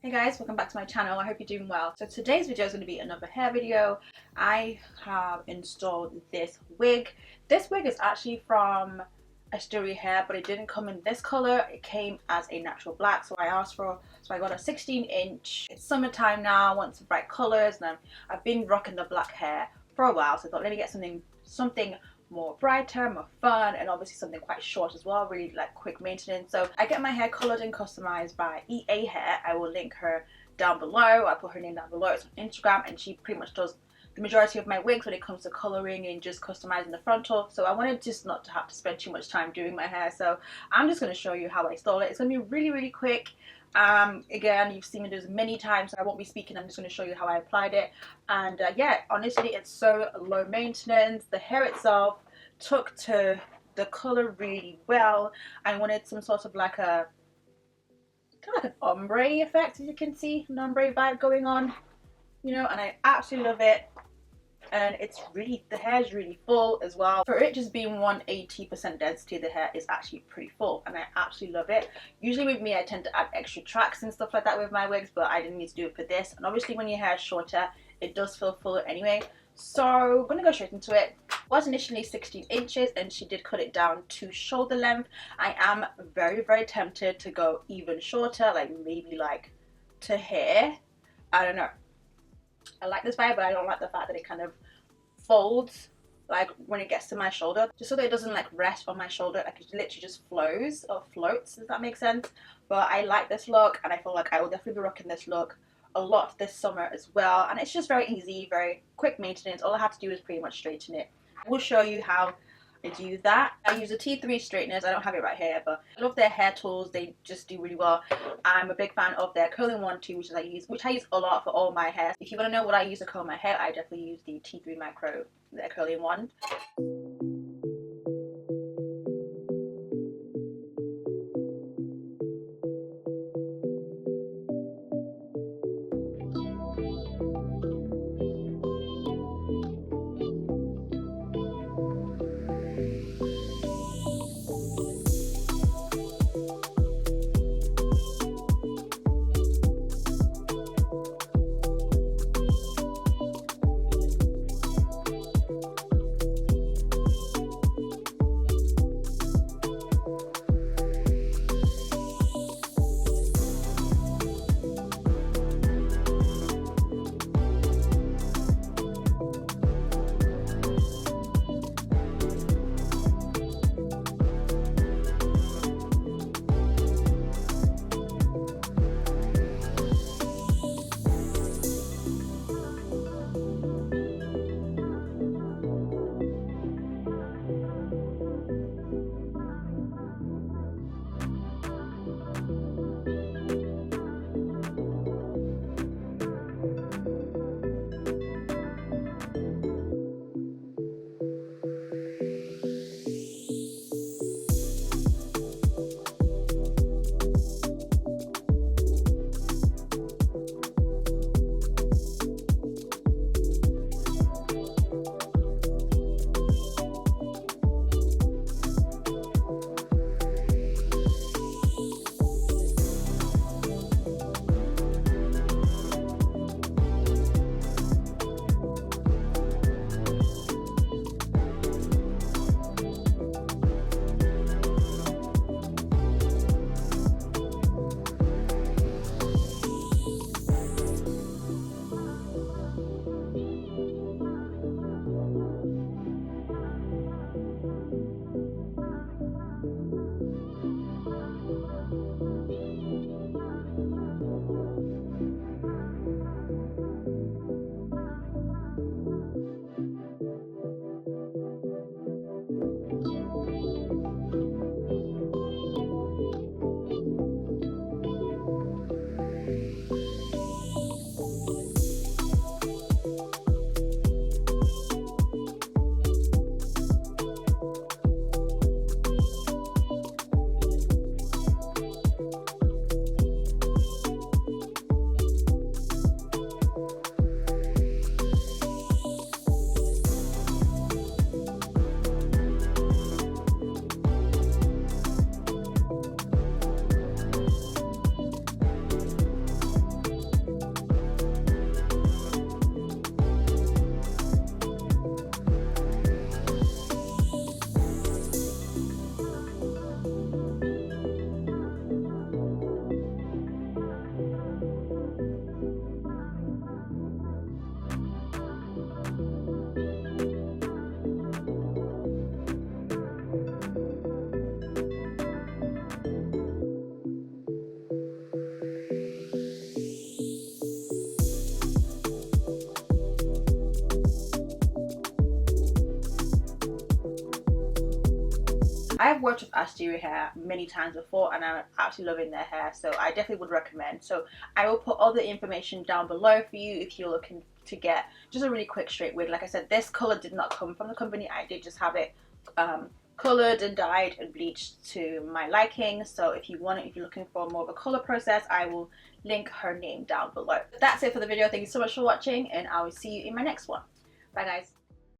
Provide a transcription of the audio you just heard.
Hey guys, welcome back to my channel. I hope you're doing well. So today's video is going to be another hair video. I have installed this wig. This wig is actually from Asteria Hair, but it didn't come in this color. It came as a natural black, so I got a 16-inch. It's summertime now, I want some bright colors, and I've been rocking the black hair for a while, so I thought let me get something more brighter, more fun, and obviously something quite short as well, really like quick maintenance. So I get my hair colored and customized by EA Hair. I will link her down below. I put her name down below. It's on Instagram, and she pretty much does the majority of my wigs when it comes to coloring and just customizing the frontal. So I wanted just not to have to spend too much time doing my hair, so I'm just going to show you how I stole it. It's going to be really quick. Again, you've seen me do this many times, so I won't be speaking. I'm just going to show you how I applied it. And yeah, honestly, it's so low maintenance. The hair itself took to the color really well. I wanted some sort of like a kind of like an ombre effect, as you can see, an ombre vibe going on, you know, and I absolutely love it. And it's really, the hair is really full as well. For it just being 180% density, the hair is actually pretty full, and I absolutely love it. Usually with me, I tend to add extra tracks and stuff like that with my wigs, but I didn't need to do it for this. And obviously when your hair is shorter, it does feel fuller anyway. So I'm gonna go straight into it. It was initially 16 inches and she did cut it down to shoulder length. I am very tempted to go even shorter, like maybe like to here. I don't know. I like this vibe, but I don't like the fact that it kind of folds like when it gets to my shoulder, just so that it doesn't like rest on my shoulder, like it literally just flows or floats. Does that make sense? But I like this look, and I feel like I will definitely be rocking this look a lot this summer as well. And it's just very easy, very quick maintenance. All I have to do is pretty much straighten it. I will show you how I do that. I use the T3 straighteners. I don't have it right here, but I love their hair tools. They just do really well. I'm a big fan of their curling one too, which I use a lot for all my hair. If you want to know what I use to curl my hair, I definitely use the T3 Micro, their curling one. I've worked with Asteria Hair many times before and I'm absolutely loving their hair, so I definitely would recommend. So I will put all the information down below for you if you're looking to get just a really quick straight wig. Like I said, this color did not come from the company. I did just have it colored and dyed and bleached to my liking. So if you want it, if you're looking for more of a color process, I will link her name down below. That's it for the video. Thank you so much for watching, and I will see you in my next one. Bye guys.